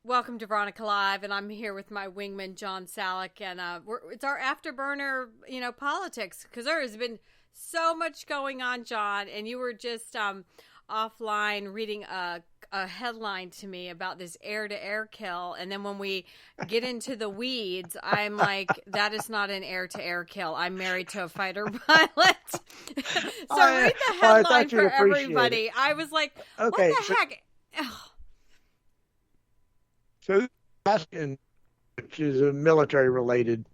Welcome to Veronica Live, and I'm here with my wingman John Salak, and it's our Afterburner, politics, because there has been so much going on, John, and you were just offline reading a headline to me about this air-to-air kill, and then when we get into the weeds, I'm like, that is not an air-to-air kill. I'm married to a fighter pilot. So read the headline for everybody. I was like, okay, what the heck? So, which is a military-related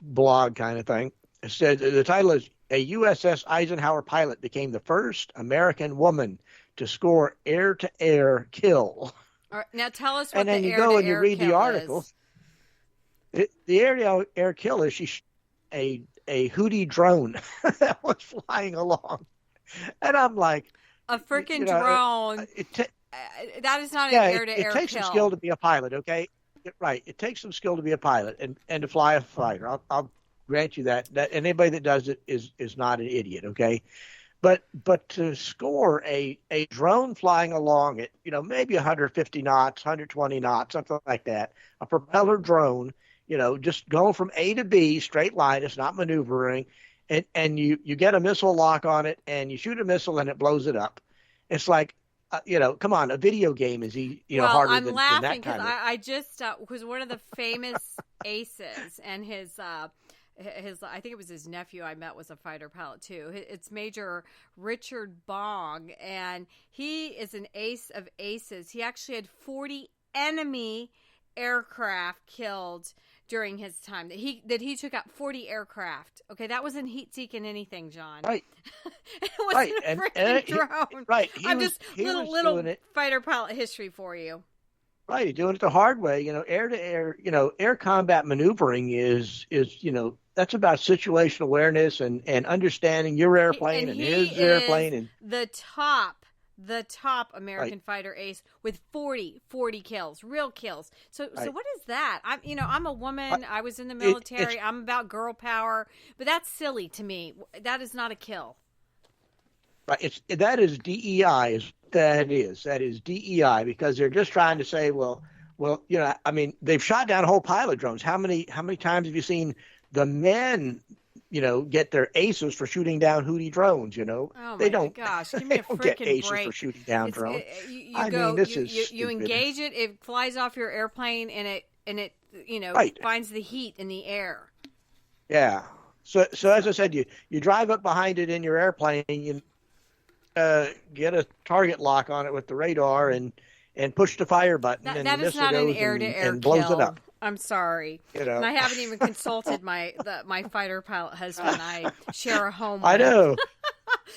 blog kind of thing, it said the title is "A USS Eisenhower pilot became the first American woman to score air-to-air kill." All right, now tell us what and then the you go and you read the article. The air-to-air kill is a Houthi drone that was flying along, and I'm like, a freaking drone. That is not an air-to-air kill. It takes some skill to be a pilot, okay? Right. It takes some skill to be a pilot and to fly a fighter. I'll grant you that. That anybody that does it is not an idiot, okay? But to score a drone flying along at, maybe 150 knots, 120 knots, something like that, a propeller drone, just going from A to B, straight line, it's not maneuvering, and you get a missile lock on it, and you shoot a missile and it blows it up. It's like, come on, a video game is harder I'm than laughing because I just was one of the famous aces, and his I think it was his nephew I met was a fighter pilot too. It's Major Richard Bong, and he is an ace of aces. He actually had 40 enemy aircraft killed during his time. That he took out 40 aircraft. Okay, that wasn't heat seeking anything, John. Right. It wasn't a freaking drone. Right. I'm just little fighter pilot history for you. Right, doing it the hard way. Air to air. Air combat maneuvering is that's about situational awareness and understanding your airplane and his airplane and the top American fighter ace with 40 kills, real kills. So what is that? I'm a woman. I was in the military. I'm about girl power, but that's silly to me. That is not a kill. Right. That is DEI. That is DEI, because they're just trying to say, well, they've shot down whole pilot drones. How many times have you seen the men, get their aces for shooting down Houthi drones? Oh they don't. Gosh, give me a freaking get aces break for shooting down drones. You engage it, it flies off your airplane, and it finds the heat in the air. Yeah. So as I said, you drive up behind it in your airplane, you get a target lock on it with the radar and push the fire button. That is not an air-to-air and blows it up. I'm sorry. And I haven't even consulted my fighter pilot husband I share a home with. I know.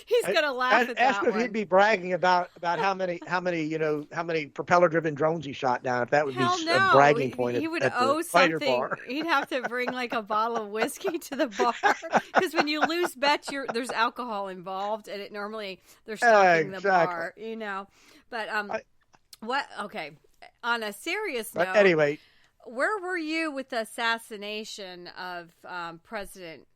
He's going to laugh at that Ask if he'd be bragging about how many propeller driven drones he shot down, if that would be a bragging point. He would at owe the fighter something. bar. He'd have to bring like a bottle of whiskey to the bar, because when you lose bets, there's alcohol involved, and they're stocking the bar, But what? Okay. On a serious note, anyway, where were you with the assassination of President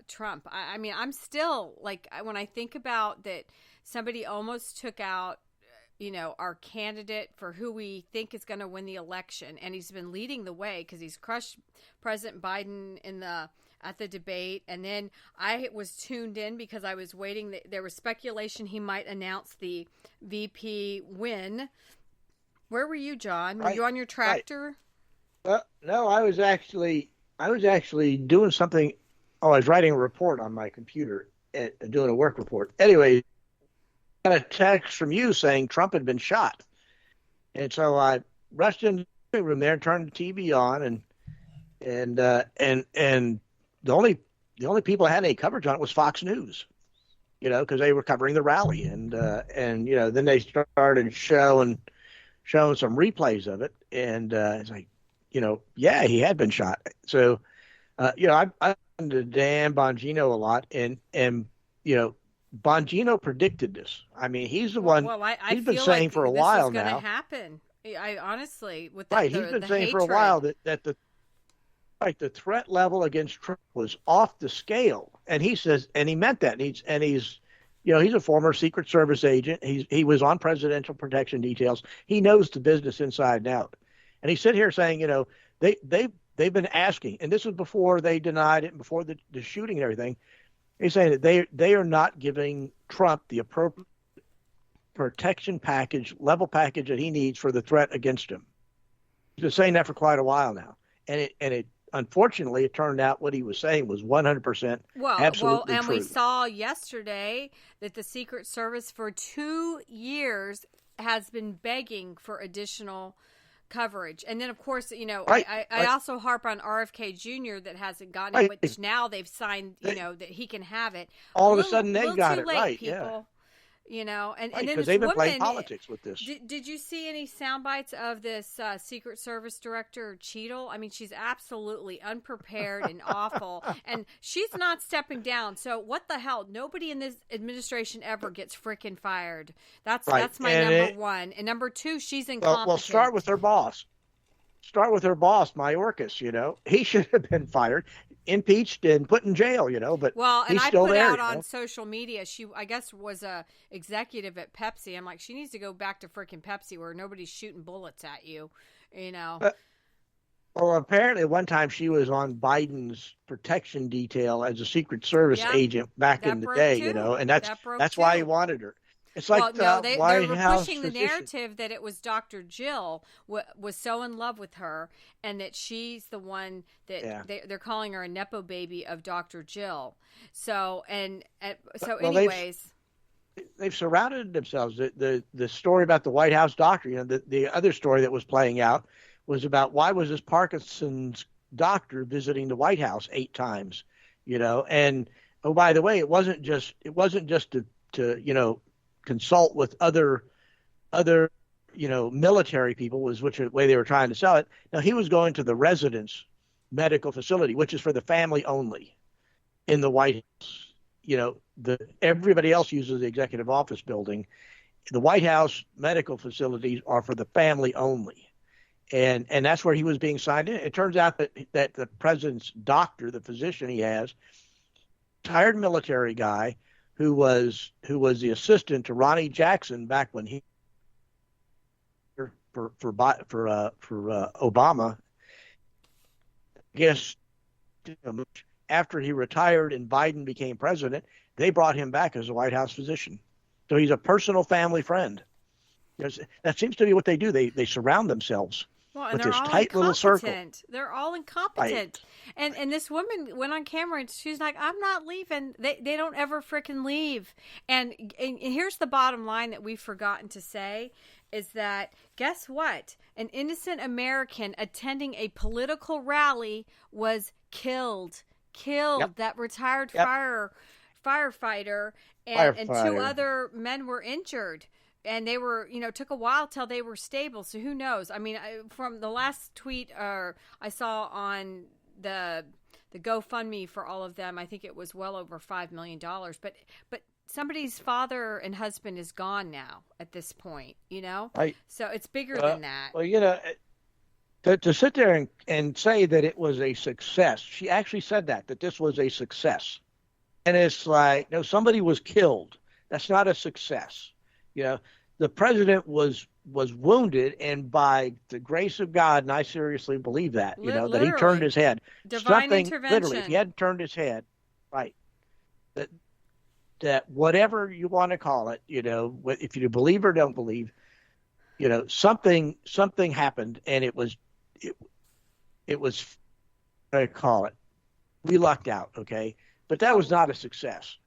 Trump? I'm still like, when I think about that, somebody almost took out, our candidate for who we think is going to win the election, and he's been leading the way because he's crushed President Biden at the debate. And then I was tuned in because I was waiting. There was speculation he might announce the VP win. Where were you, John? Were you on your tractor? No, I was actually doing something. Oh, I was writing a report on my computer, doing a work report. Anyway, I got a text from you saying Trump had been shot, and so I rushed into the room there, turned the TV on, and the only people that had any coverage on it was Fox News, because they were covering the rally, and then they started showing some replays of it, and it's like, yeah, he had been shot. So, I listened to Dan Bongino a lot, and Bongino predicted this. He's the one. Well, he's been saying for a while now. This is going to happen. I honestly, with he's been saying for a while that the threat level against Trump was off the scale, and he says, and he meant that, and he's he's a former Secret Service agent. He was on presidential protection details. He knows the business inside and out. And he's sitting here saying, they've been asking, and this was before they denied it and before the shooting and everything. He's saying that they are not giving Trump the appropriate protection package, level package that he needs for the threat against him. He's been saying that for quite a while now, and it unfortunately it turned out what he was saying was 100% absolutely and true. We saw yesterday that the Secret Service for 2 years has been begging for additional coverage. And then, of course, I also harp on RFK Jr. that hasn't gotten it, which now they've signed, that he can have it. All of a sudden, they've got it, late, right, people. yeah. And then because they've been playing politics with this. Did you see any sound bites of this Secret Service director, Cheadle? I mean, she's absolutely unprepared and awful, and she's not stepping down. So what the hell? Nobody in this administration ever gets freaking fired. That's my number one. And number two, she's incompetent. Well, start with her boss. Mayorkas. He should have been fired, impeached, and put in jail. But he's still there. I put out on social media. She, I guess, was a executive at Pepsi. I'm like, she needs to go back to freaking Pepsi, where nobody's shooting bullets at you. Well, apparently, one time she was on Biden's protection detail as a Secret Service agent back in the day. And that's why he wanted her. It's like they're pushing the physician. narrative that it was Dr. Jill was so in love with her, and that she's the one that they're calling her a nepo baby of Dr. Jill. So anyways, they've surrounded themselves. The story about the White House doctor, the other story that was playing out was about why was this Parkinson's doctor visiting the White House 8 times, and oh, by the way, it wasn't just to consult with other military people, was which way they were trying to sell it. Now, he was going to the residence medical facility, which is for the family only in the White House. Everybody else uses the executive office building. The White House medical facilities are for the family only. And that's where he was being signed in. It turns out that the president's doctor, the physician he has, retired military guy, who was the assistant to Ronnie Jackson back when he for Obama. I guess after he retired and Biden became president, they brought him back as a White House physician. So he's a personal family friend. That seems to be what they do. They surround themselves with this tight little circle. They're all incompetent. Right. And this woman went on camera and she's like, I'm not leaving. They don't ever freaking leave. And here's the bottom line that we've forgotten to say is that, guess what? An innocent American attending a political rally was killed. Yep. That retired firefighter and 2 other men were injured. And they were, took a while till they were stable. So who knows? I mean, from the last tweet I saw on the GoFundMe for all of them, I think it was well over $5 million. But somebody's father and husband is gone now at this point, Right. So it's bigger than that. Well, to sit there and say that it was a success. She actually said that this was a success. And it's like, no, somebody was killed. That's not a success. The president was wounded, and by the grace of God, and I seriously believe that, that he turned his head. Divine intervention. Literally, if he hadn't turned his head, right, that whatever you want to call it, if you believe or don't believe, something happened, and it was, I call it, we lucked out, okay? But that was not a success.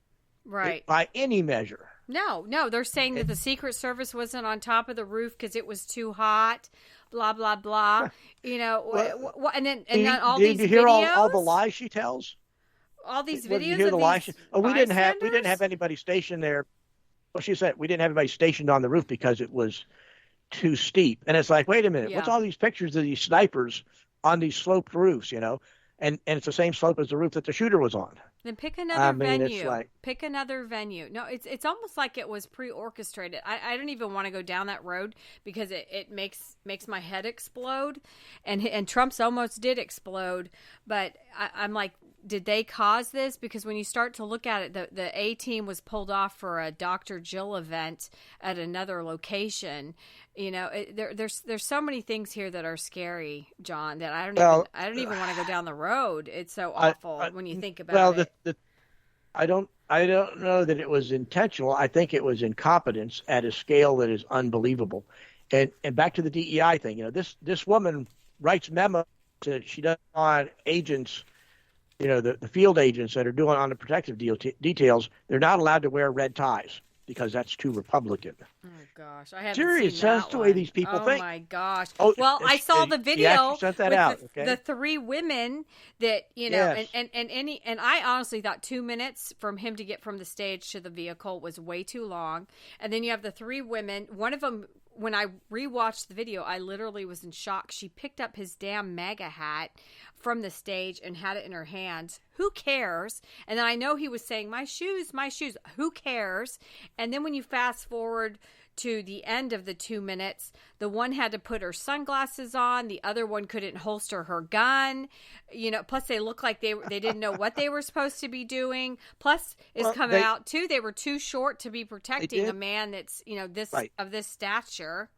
Right. By any measure. No, they're saying that the Secret Service wasn't on top of the roof because it was too hot, blah, blah, blah. And then all these videos. Did you hear all the lies she tells? All these videos. Did you hear the lies? We didn't have anybody stationed there. Well, she said we didn't have anybody stationed on the roof because it was too steep. And it's like, wait a minute, what's all these pictures of these snipers on these sloped roofs? And it's the same slope as the roof that the shooter was on. Then pick another venue. Pick another venue. No, it's almost like it was pre-orchestrated. I don't even want to go down that road because it makes my head explode. And Trump's almost did explode. But I'm like, did they cause this? Because when you start to look at it, the A team was pulled off for a Dr. Jill event at another location. You know, there's so many things here that are scary, John, that I don't even want to go down the road. It's so awful when you think about it. I don't know that it was intentional. I think it was incompetence at a scale that is unbelievable. And back to the DEI thing, you know, this woman writes memos that she does on agents, you know, the field agents that are doing on the protective details. They're not allowed to wear red ties because that's too Republican. Oh gosh, I haven't Serious. seen that That's the way these people think. Oh my gosh. Oh, well, I saw the video sent that with out, okay? the three women that, you know, yes. and I honestly thought 2 minutes from him to get from the stage to the vehicle was way too long. And then you have the three women. One of them, when I rewatched the video, I literally was in shock. She picked up his damn MAGA hat from the stage and had it in her hands. Who cares? And then I know he was saying, my shoes. Who cares? And then when you fast forward to the end of the 2 minutes, the one had to put her sunglasses on. The other one couldn't holster her gun. You know, plus they looked like they didn't know what they were supposed to be doing. Plus, coming out too, they were too short to be protecting a man that's, you know, of this stature.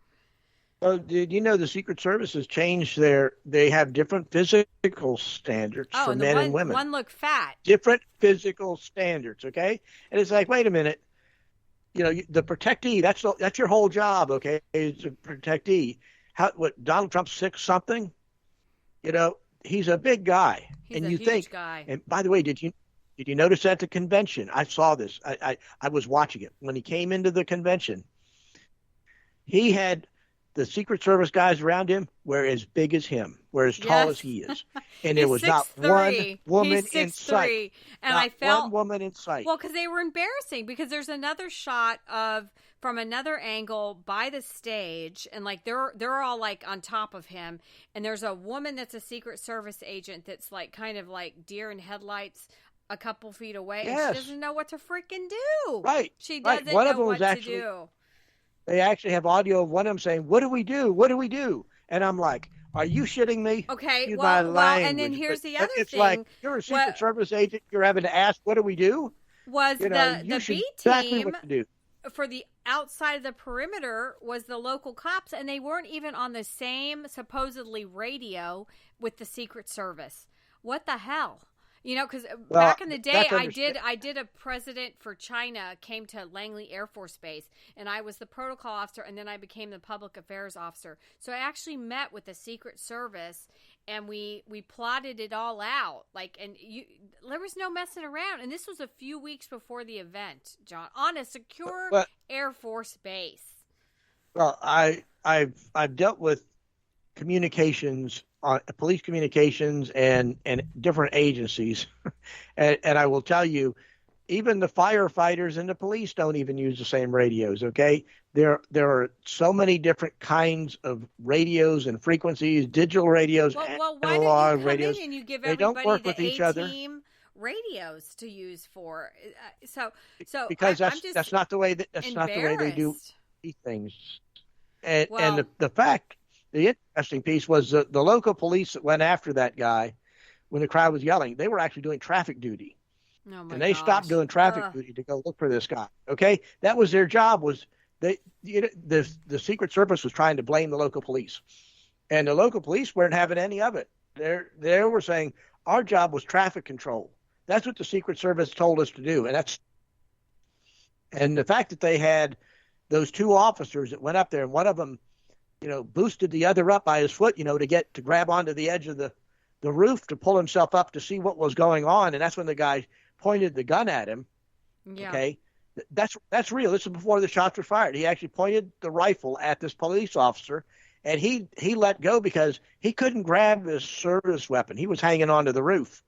Well, did you know the Secret Service has changed they have different physical standards for men and women. One looked fat. Different physical standards, okay? And it's like, wait a minute. You know, the protectee, that's your whole job, okay? Is a protectee. Donald Trump's 6'something"? You know, he's a big guy. He's a huge guy. And by the way, did you notice at the convention? I saw this. I was watching it. When he came into the convention, he had the Secret Service guys around him were as big as him, were as tall as he is. And there was not one woman in sight. And I felt one woman in sight. Well, because they were embarrassing, because there's another shot from another angle by the stage, and like they're all like on top of him, and there's a woman that's a Secret Service agent that's like kind of like deer in headlights a couple feet away, and she doesn't know what to freaking do. Right. She doesn't know what to do. They actually have audio of one of them saying, "What do we do? What do we do?" And I'm like, "Are you shitting me?" Okay, well, and then here's the other it's thing. It's like, you're a Secret Service agent. You're having to ask, "What do we do?" Was the B team exactly what to do. For the outside of the perimeter was the local cops, and they weren't even on the same supposedly radio with the Secret Service. What the hell? You know, because back in the day, I did a president for China came to Langley Air Force Base, and I was the protocol officer, and then I became the public affairs officer. So I actually met with the Secret Service, and we plotted it all out. Like, and there was no messing around. And this was a few weeks before the event, John, on a secure Air Force base. Well, I've dealt with communications on police communications and different agencies. and I will tell you, even the firefighters and the police don't even use the same radios. Okay. There are so many different kinds of radios and frequencies, digital radios, well, why analog don't you come radios. in and you give they everybody don't work with the each other. A-team radios to use for? So because that's not the way they do these things. And the interesting piece was the local police that went after that guy when the crowd was yelling. They were actually doing traffic duty. Oh my and they stopped doing traffic duty to go look for this guy. Okay, that was their job. Was the Secret Service was trying to blame the local police, and the local police weren't having any of it. They were saying our job was traffic control. That's what the Secret Service told us to do, and the fact that they had those two officers that went up there, and one of them, you know, boosted the other up by his foot, you know, to grab onto the edge of the roof to pull himself up to see what was going on. And that's when the guy pointed the gun at him. Yeah. Okay. That's real. This is before the shots were fired. He actually pointed the rifle at this police officer, and he let go because he couldn't grab his service weapon. He was hanging onto the roof.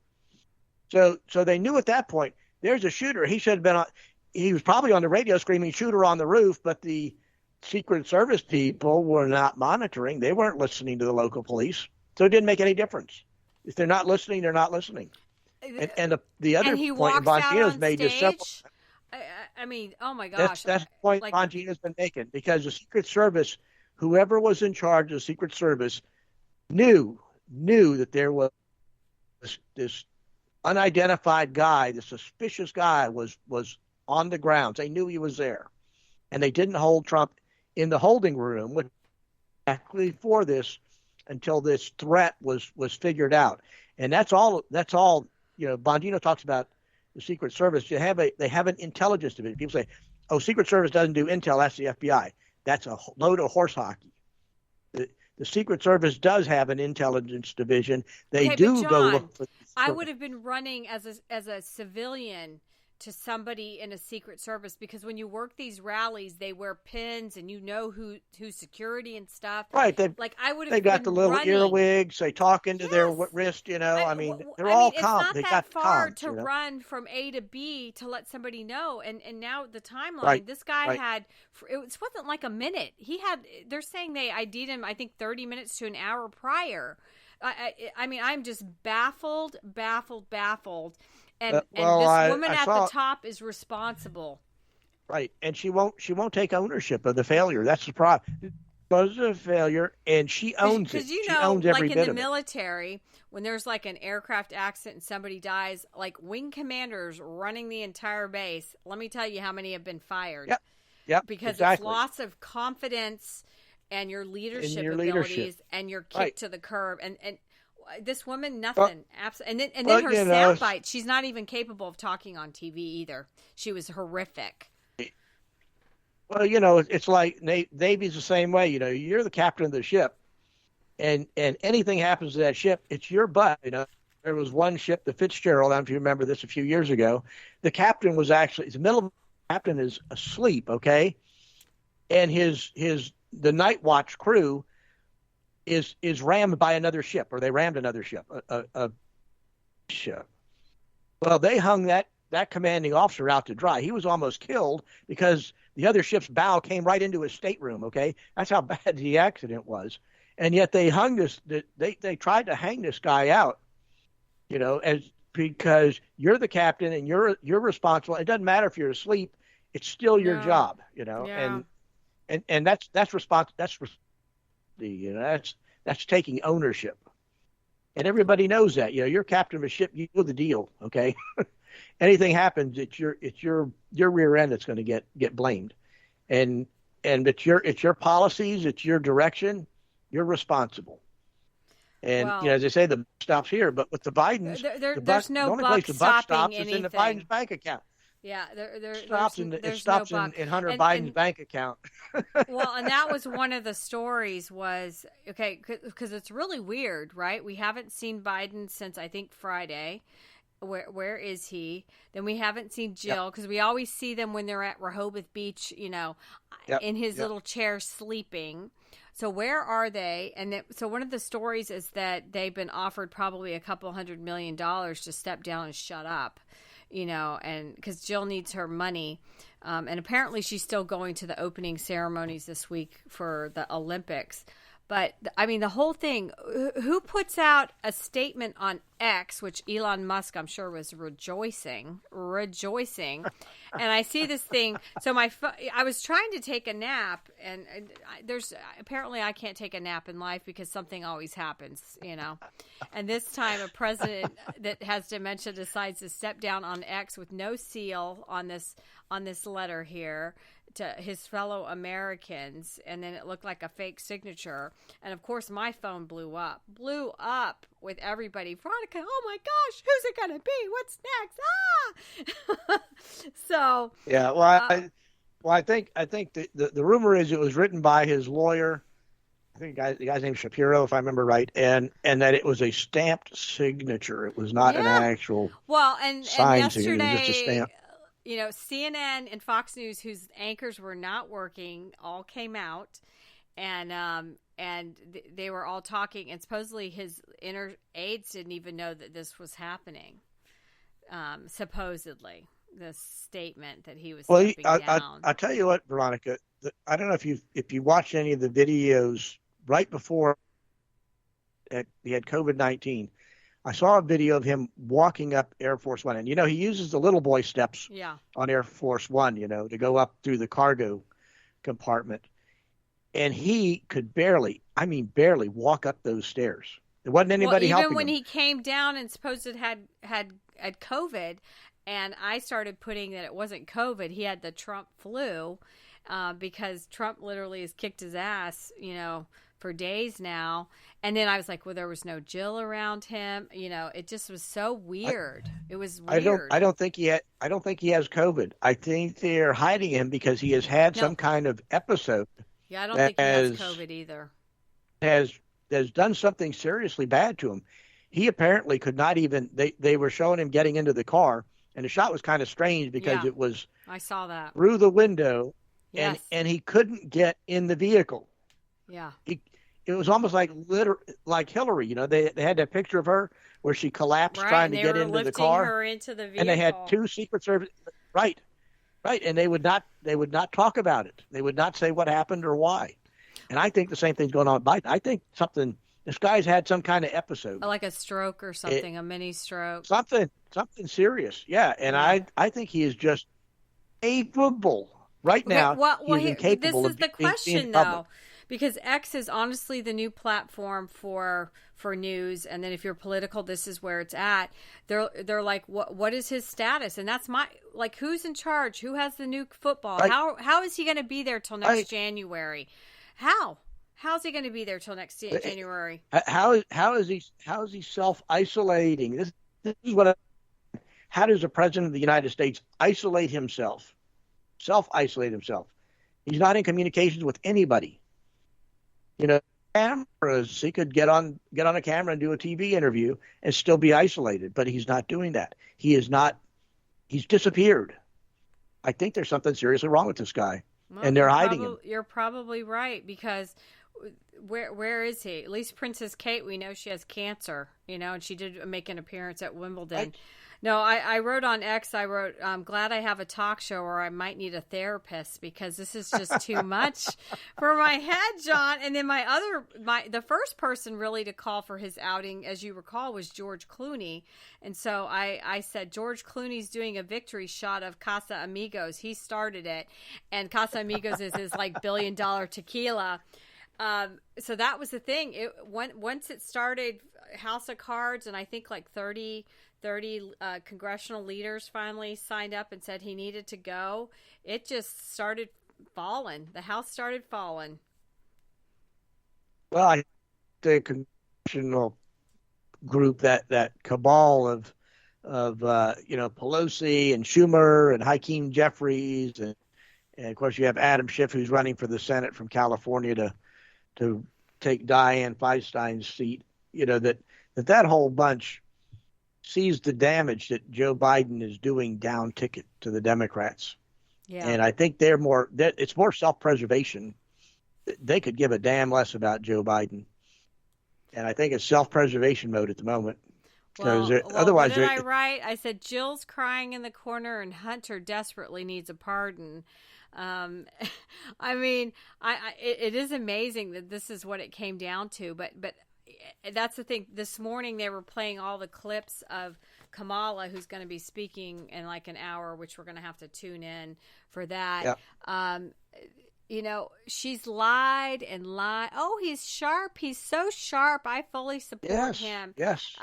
So they knew at that point, there's a shooter. He should have been he was probably on the radio screaming shooter on the roof, but the Secret Service people were not monitoring. They weren't listening to the local police. So it didn't make any difference. If they're not listening, they're not listening. And the other point Bongino's made is simple. I mean, oh my gosh. That's the point Bongino's been making, because the Secret Service, whoever was in charge of the Secret Service, knew that there was this unidentified guy, the suspicious guy, was on the grounds. They knew he was there, and they didn't hold Trump in the holding room, which exactly for this until this threat was figured out. And that's all. Bongino talks about the Secret Service. They have an intelligence division. People say, "Oh, Secret Service doesn't do intel. That's the FBI." That's a load of horse hockey. The Secret Service does have an intelligence division. They do John, go look for. I would have been running as a civilian to somebody in a Secret Service, because when you work these rallies, they wear pins and who's security and stuff. Right. I would have. They got the little running. earwigs. They talk into their wrist. They're all calm. It's not that far to run from A to B to let somebody know. And now the timeline. Right. This guy had. It wasn't like a minute. They're saying they ID'd him, I think, 30 minutes to an hour prior. I mean, I'm just baffled. And this woman at the top is responsible. Right, and she won't take ownership of the failure. That's the problem. It was a failure, and she owns it. She owns every bit of it. Like in the military, when there's like an aircraft accident and somebody dies, like wing commanders running the entire base, let me tell you how many have been fired. Yep. Because it's loss of confidence and your leadership abilities and you're kicked to the curb. And this woman, nothing. And then her soundbite, she's not even capable of talking on TV either. She was horrific. Well, it's like Navy's the same way. You're the captain of the ship, and anything happens to that ship, it's your butt. There was one ship, the Fitzgerald. I don't know if you remember this a few years ago. The captain was actually the captain is asleep. Okay, and the night watch crew is rammed by another ship, or they rammed another ship, a ship. Well, they hung that commanding officer out to dry. He was almost killed because the other ship's bow came right into his stateroom. Okay, that's how bad the accident was, and yet they hung this. They tried to hang this guy out, because you're the captain and you're responsible. It doesn't matter if you're asleep; it's still your job, Yeah. And that's that's taking ownership, and everybody knows that. You're captain of a ship. You know the deal. Okay, anything happens, it's your rear end that's going to get blamed, and it's your policies, it's your direction. You're responsible. And as I say, the buck stops here. But with the Bidens, there's no the only buck place the buck stops anything. is in the Biden's bank account. Yeah, It stops in Hunter Biden's bank account. Well, and that was one of the stories was, okay, because it's really weird, right? We haven't seen Biden since, I think, Friday. Where is he? Then we haven't seen Jill, because we always see them when they're at Rehoboth Beach, in his little chair sleeping. So where are they? And so one of the stories is that they've been offered probably a couple $100 million to step down and shut up. And because Jill needs her money. And apparently she's still going to the opening ceremonies this week for the Olympics. But, I mean, the whole thing, who puts out a statement on X, which Elon Musk, I'm sure, was rejoicing. And I see this thing. So I was trying to take a nap, and apparently I can't take a nap in life because something always happens, And this time a president that has dementia decides to step down on X with no seal on this letter here to his fellow Americans, and then it looked like a fake signature. And of course my phone blew up with everybody. Veronica, oh my gosh, who's it gonna be? What's next? So yeah, I think the rumor is it was written by his lawyer. I think the guy's name is Shapiro, if I remember right, and that it was a stamped signature. It was not an actual and signed yesterday, signature, just a stamp. CNN and Fox News, whose anchors were not working, all came out, and they were all talking, and supposedly his inner aides didn't even know that this was happening. Supposedly, this statement that he was stepping down. I tell you what, Veronica, I don't know if you watched any of the videos right before he had COVID-19. I saw a video of him walking up Air Force One, and he uses the little boy steps on Air Force One, to go up through the cargo compartment, and he could barely walk up those stairs. There wasn't anybody helping him. Even when he came down and supposed it had had COVID, and I started putting that it wasn't COVID. He had the Trump flu, because Trump literally has kicked his ass, for days now. And then I was like, well, there was no Jill around him. It just was so weird. It was weird. I don't think he has COVID. I think they're hiding him because he has had some kind of episode. Yeah, I don't think he has COVID either. Has done something seriously bad to him. He apparently could not even. They were showing him getting into the car, and the shot was kind of strange because it was. I saw that through the window, yes. and he couldn't get in the vehicle. Yeah. It was almost like Hillary. They had that picture of her where she collapsed trying to get into the car. Her into the vehicle. And they had two Secret Service. Right. And they would not talk about it. They would not say what happened or why. And I think the same thing's going on with Biden. I think this guy's had some kind of episode. Like a stroke or something, a mini stroke. Something serious. Yeah. And I think he is just capable right now. He's incapable. This is the question, though. Because X is honestly the new platform for news, and then if you're political, this is where it's at. They're like, what is his status? And that's who's in charge? Who has the new football? How is he going to be there till next January? How's he going to be there till next January? How is he self-isolating? This is what. How does the president of the United States isolate himself? Self-isolate himself. He's not in communications with anybody. Cameras, he could get on a camera and do a TV interview and still be isolated, but he's not doing that. He's disappeared. I think there's something seriously wrong with this guy, and they're hiding him. You're probably right, because where is he? At least Princess Kate, we know she has cancer, and she did make an appearance at Wimbledon. Right. No, I wrote on X, I'm glad I have a talk show, or I might need a therapist, because this is just too much for my head, John. And then the first person really to call for his outing, as you recall, was George Clooney. And so I said, George Clooney's doing a victory shot of Casa Amigos. He started it. And Casa Amigos is his $1 billion tequila. So that was the thing. Once it started, House of Cards, and I think 30 congressional leaders finally signed up and said he needed to go. It just started falling. The House started falling. Well, the congressional group, that cabal of Pelosi and Schumer and Hakeem Jeffries, and of course you have Adam Schiff, who's running for the Senate from California to take Dianne Feinstein's seat. That whole bunch sees the damage that Joe Biden is doing down ticket to the Democrats. Yeah. And I think it's more self-preservation. They could give a damn less about Joe Biden. And I think it's self-preservation mode at the moment. Otherwise, what did I write? I said, Jill's crying in the corner and Hunter desperately needs a pardon. I mean, it is amazing that this is what it came down to, but that's the thing. This morning they were playing all the clips of Kamala, who's going to be speaking in an hour, which we're going to have to tune in for that. Yep. She's lied and lied. Oh, he's sharp. He's so sharp. I fully support him. Yes.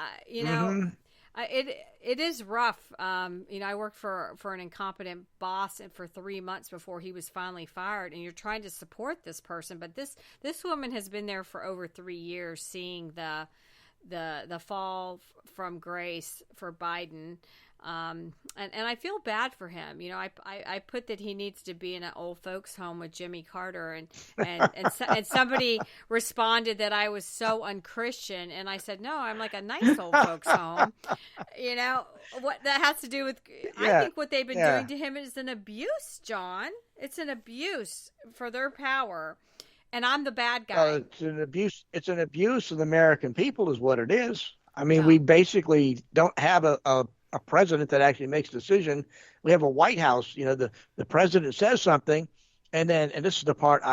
It is rough. I worked for an incompetent boss for 3 months before he was finally fired, and you're trying to support this person, but this woman has been there for over 3 years, seeing the fall from grace for Biden. And I feel bad for him. I put that he needs to be in an old folks home with Jimmy Carter, and somebody responded that I was so unchristian, and I said, no, I'm like a nice old folks home. What that has to do with, I think what they've been doing to him is an abuse, John. It's an abuse for their power. And I'm the bad guy. It's an abuse. It's an abuse of the American people is what it is. I mean, we basically don't have a president that actually makes a decision. We have a White House, the president says something, and this is the part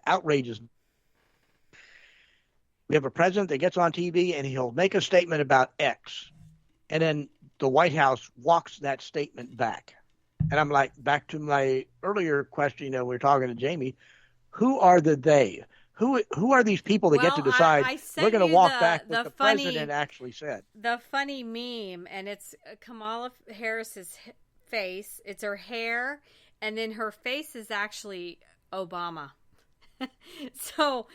outrages. We have a president that gets on TV and he'll make a statement about X, and then the White House walks that statement back. And I'm like, back to my earlier question, we were talking to Jamie, who are the they? who are these people that get to decide I we're sent going to you walk back what the the funny president actually said? the funny meme, and it's Kamala Harris's face. It's her hair, and then her face is actually Obama. So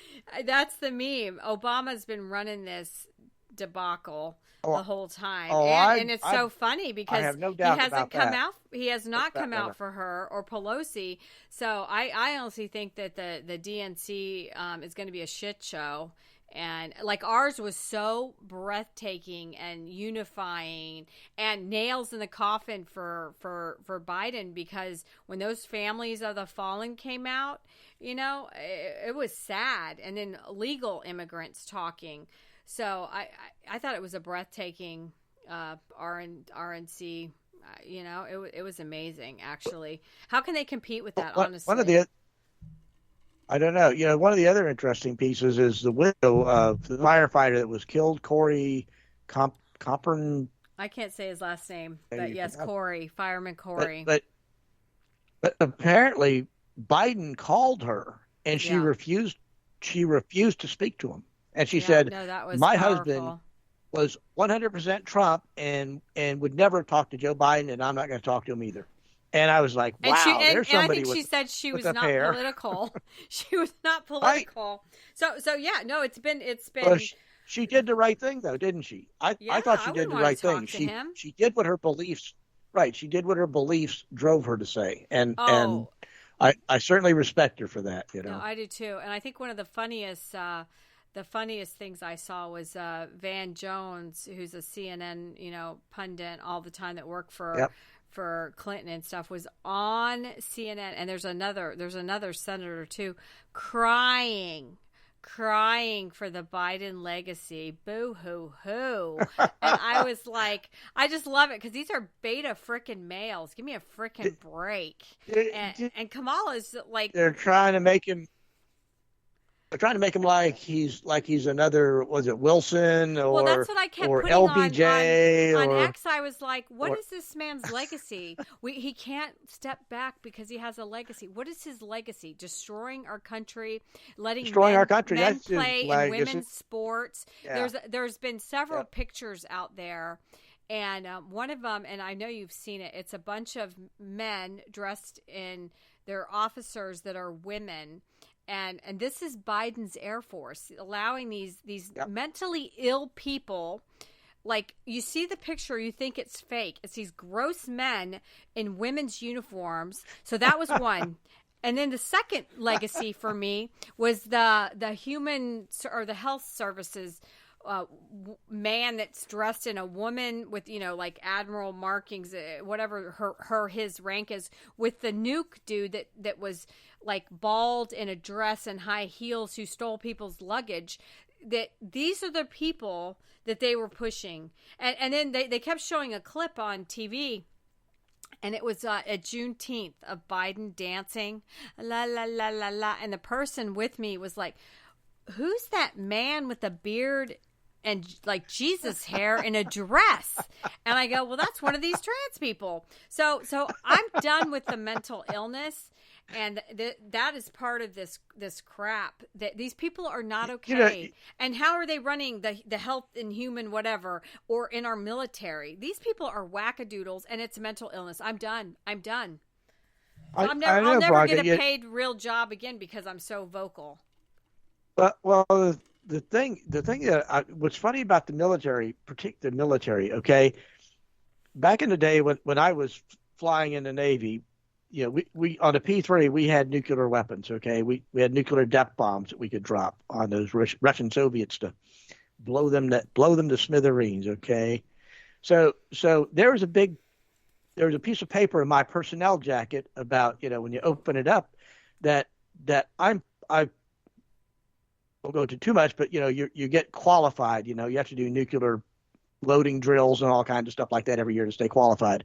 that's the meme. Obama's been running this debacle the whole time, and it's so funny because I have no doubt he hasn't about come that. out. He has not come out for her or Pelosi. So I honestly think that the DNC is going to be a shit show. And like ours was so breathtaking and unifying and nails in the coffin for Biden, because when those families of the fallen came out, it was sad. And then legal immigrants talking. So I thought it was a breathtaking RNC. It was amazing, actually. How can they compete with that, honestly? I don't know. One of the other interesting pieces is the widow of the firefighter that was killed, Corey Compern. I can't say his last name, but yes, Corey, Fireman Corey. But apparently Biden called her and she refused. She refused to speak to him, and she said, "No, that was my powerful. husband was 100% Trump and would never talk to Joe Biden, and I'm not going to talk to him either." And I was like, wow, there's somebody. And I think she said she was not hair. Political. She was not political. Right. So yeah, no, it's been. Well, she did the right thing, though, didn't she? I thought she did the right thing. She did what her beliefs. Right. She did what her beliefs drove her to say, and I certainly respect her for that. No, I do too. And I think one of the funniest things I saw was Van Jones, who's a CNN pundit all the time that worked for Clinton and stuff, was on CNN, and there's another senator too crying for the Biden legacy. Boo hoo hoo. And I was like, I just love it because these are beta frickin' males. Give me a frickin' break. And Kamala's like, they're trying to make him. They're trying to make him like he's another, was it Wilson or, that's what I kept putting LBJ on X. I was like, what is this man's legacy? He can't step back because he has a legacy. What is his legacy? Destroying our country, men That's play in women's sports. Yeah. There's been several pictures out there. And one of them, and I know you've seen it, it's a bunch of men dressed in their officers that are women. And this is Biden's Air Force allowing these mentally ill people. Like, you see the picture, you think it's fake. It's these gross men in women's uniforms. So that was one. And then the second legacy for me was the human or the health services man that's dressed in a woman with like admiral markings, whatever his rank is, with the nuke dude that was like bald in a dress and high heels who stole people's luggage. That these are the people that they were pushing, and then they kept showing a clip on TV. And it was at Juneteenth of Biden dancing, la la la la la, and the person with me was like, "Who's that man with a beard and like Jesus hair in a dress?" And I go, "Well, that's one of these trans people." So I'm done with the mental illness, and that is part of this crap. That these people are not okay. And how are they running the health and human whatever or in our military? These people are wackadoodles, and it's mental illness. I'm done. I'll never get a paid real job again because I'm so vocal. Well, the thing that what's funny about the military, particularly the military, okay, back in the day when I was flying in the Navy, we on the P-3 we had nuclear weapons, okay, we had nuclear depth bombs that we could drop on those Russian Soviets to blow them to smithereens, okay. So there was a piece of paper in my personnel jacket about when you open it up that I won't go into too much, but you get qualified. You have to do nuclear loading drills and all kinds of stuff like that every year to stay qualified.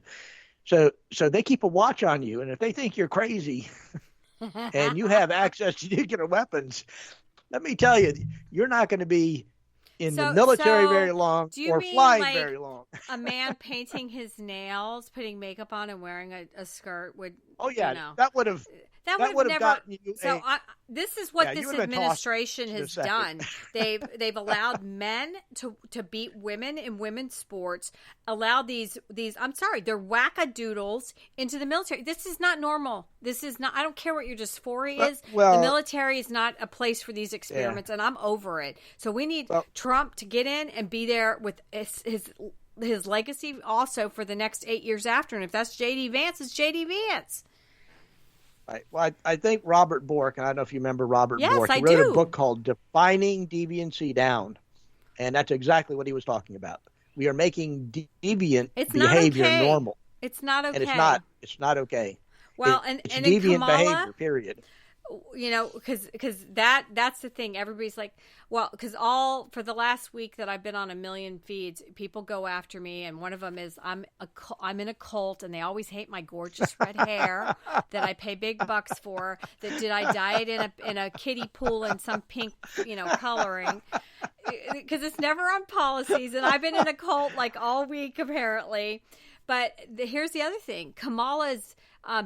So they keep a watch on you, and if they think you're crazy and you have access to nuclear weapons, let me tell you, you're not going to be in the military very long or flying very long. A man painting his nails, putting makeup on, and wearing a skirt would. Oh yeah, that would have. That would have never. gotten you. So this is what this you would have been tossed administration in a has second. done. They've allowed men to beat women in women's sports. Allowed these I'm sorry, they're wackadoodles into the military. This is not normal. This is not. I don't care what your dysphoria is. Well, the military is not a place for these experiments, and I'm over it. So we need Trump to get in and be there with his legacy also for the next 8 years after. And if that's J.D. Vance, it's J.D. Vance. Right. Well, I think Robert Bork, and I don't know if you remember Robert Bork, I he wrote do. a book called Defining Deviancy Down. And that's exactly what he was talking about. We are making deviant behavior normal. It's not okay. And it's not okay. Well, it's and deviant in Kamala, behavior, period. You know, because that's the thing. Everybody's like, well, because for the last week that I've been on a million feeds, people go after me, and one of them is I'm in a cult, and they always hate my gorgeous red hair that I pay big bucks for. That did I dye it in a kiddie pool in some pink, coloring? Because it's never on policies, and I've been in a cult like all week apparently. But here's the other thing: Kamala's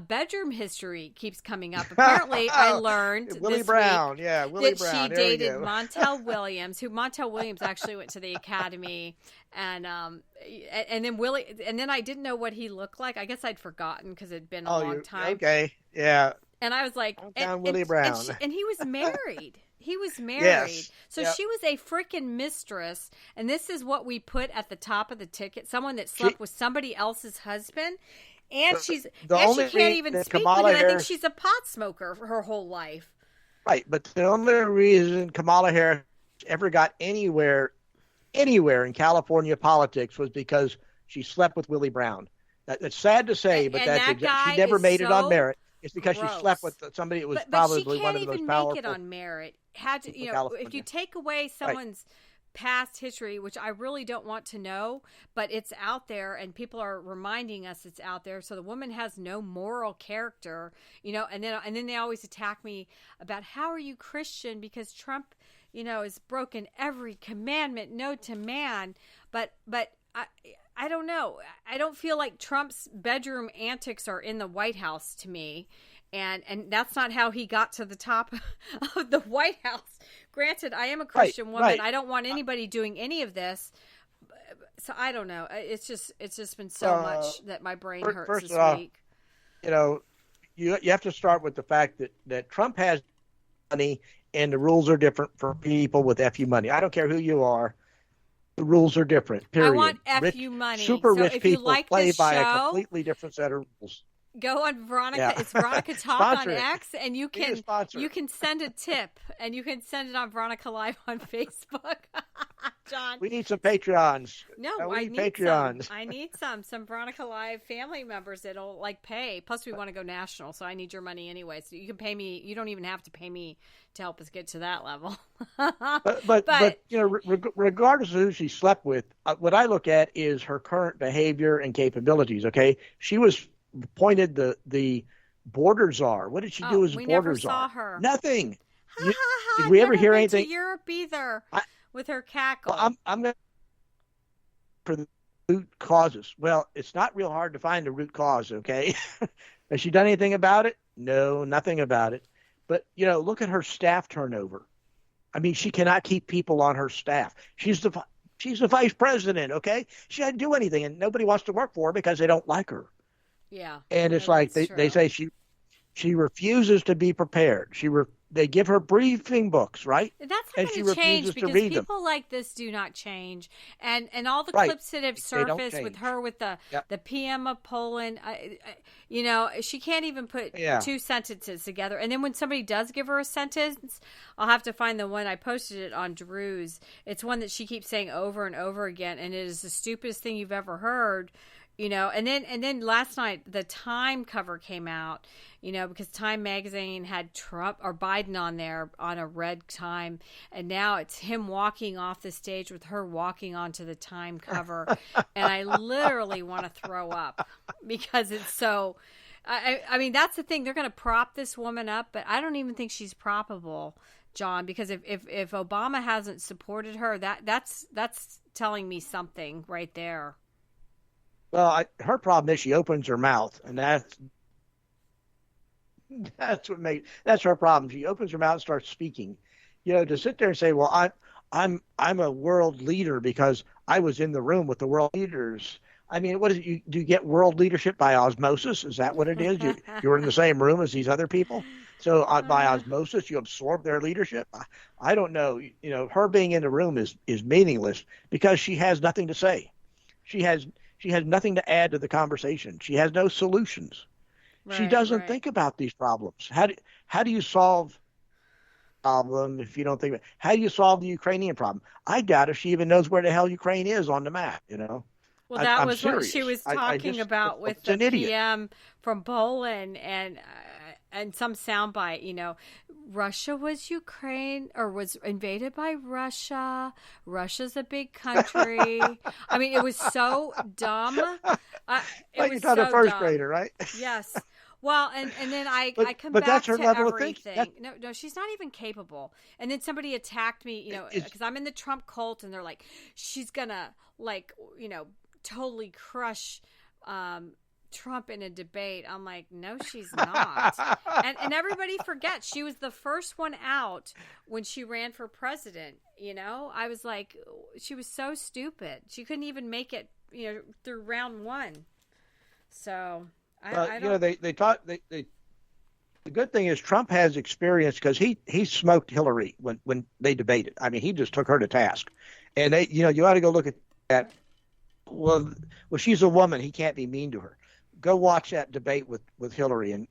bedroom history keeps coming up. Apparently, I learned Willie this Brown, week Willie that Brown. she dated Montel Williams, who Montel Williams actually went to the academy, and then I didn't know what he looked like. I guess I'd forgotten because it'd been a long time. Okay, yeah. And I was like, Willie Brown, and he was married. He was married. Yes. So she was a freaking mistress. And this is what we put at the top of the ticket. Someone that slept with somebody else's husband. And she can't even speak because I think she's a pot smoker for her whole life. Right. But the only reason Kamala Harris ever got anywhere in California politics was because she slept with Willie Brown. That's sad to say, but she never made it on merit. It's because she slept with somebody that was probably one of the most powerful. But she can't even make it on merit. If you take away someone's past history, which I really don't want to know, but it's out there and people are reminding us it's out there. So the woman has no moral character, and then they always attack me about how are you Christian because Trump, has broken every commandment known to man. But I don't know. I don't feel like Trump's bedroom antics are in the White House to me. And that's not how he got to the top of the White House. Granted, I am a Christian woman. Right. I don't want anybody doing any of this. So I don't know. It's just been so much that my brain hurts this week. You have to start with the fact that Trump has money and the rules are different for people with FU money. I don't care who you are. The rules are different, period. I want FU money. Super rich people play by a completely different set of rules. Go on Veronica. Yeah. It's Veronica Talk on X, and you can send a tip, and you can send it on Veronica Live on Facebook. John, we need some Patreons. No, I need Patreons. I need some Veronica Live family members that'll pay. Plus, we want to go national, so I need your money anyway. So you can pay me. You don't even have to pay me to help us get to that level. but regardless of who she slept with, what I look at is her current behavior and capabilities. Okay, she was appointed the border czar. What did she do as border czar? We never saw her. Nothing. Did we ever hear anything? To Europe either. With her cackle. Well, I'm going for the root causes. Well, it's not real hard to find the root cause. Okay, has she done anything about it? No, nothing about it. But look at her staff turnover. I mean, she cannot keep people on her staff. She's the vice president. Okay, she doesn't do anything, and nobody wants to work for her because they don't like her. Yeah, and it's like they say she refuses to be prepared. They give her briefing books, right? That's not going to change because people like this do not change. And all the clips that have surfaced with her with the PM of Poland, she can't even put two sentences together. And then when somebody does give her a sentence, I'll have to find the one. I posted it on Drew's. It's one that she keeps saying over and over again, and it is the stupidest thing you've ever heard. And then last night the Time cover came out, because Time magazine had Trump or Biden on there on a red Time, and now it's him walking off the stage with her walking onto the Time cover, and I literally want to throw up because it's so. I mean, that's the thing. They're going to prop this woman up, but I don't even think she's proppable, John, because if Obama hasn't supported her, that's telling me something right there. Well, her problem is she opens her mouth, and That's her problem. She opens her mouth and starts speaking. To sit there and say, "Well, I'm a world leader because I was in the room with the world leaders." I mean, what is it? Do you get world leadership by osmosis? Is that what it is? You're in the same room as these other people, so by osmosis you absorb their leadership. I don't know. Her being in the room is meaningless because she has nothing to say. She has she has nothing to add to the conversation. She has no solutions. She Right, doesn't right. think about these problems. How do you solve problem if you don't think about how do you solve the Ukrainian problem? I doubt if she even knows where the hell Ukraine is on the map. Well, that I'm was what she serious. was I talking just about with it's the an idiot. PM from Poland and some soundbite. Russia was Ukraine or was invaded by Russia. Russia's a big country. I mean, it was so dumb. It Like you was taught a so first dumb. grader, right? Yes. Well, and then I come But that's back her to level of thinking. everything. No, no, she's not even capable. And then somebody attacked me, It's because I'm in the Trump cult, and they're like, she's gonna totally crush Trump in a debate. I'm like, no, she's not. And everybody forgets she was the first one out when she ran for president. I was like, she was so stupid. She couldn't even make it, through round one. So I don't. they taught they the good thing is Trump has experience because he smoked Hillary when they debated. I mean, he just took her to task, and you ought to go look at that. Well, she's a woman. He can't be mean to her. Go watch that debate with Hillary, and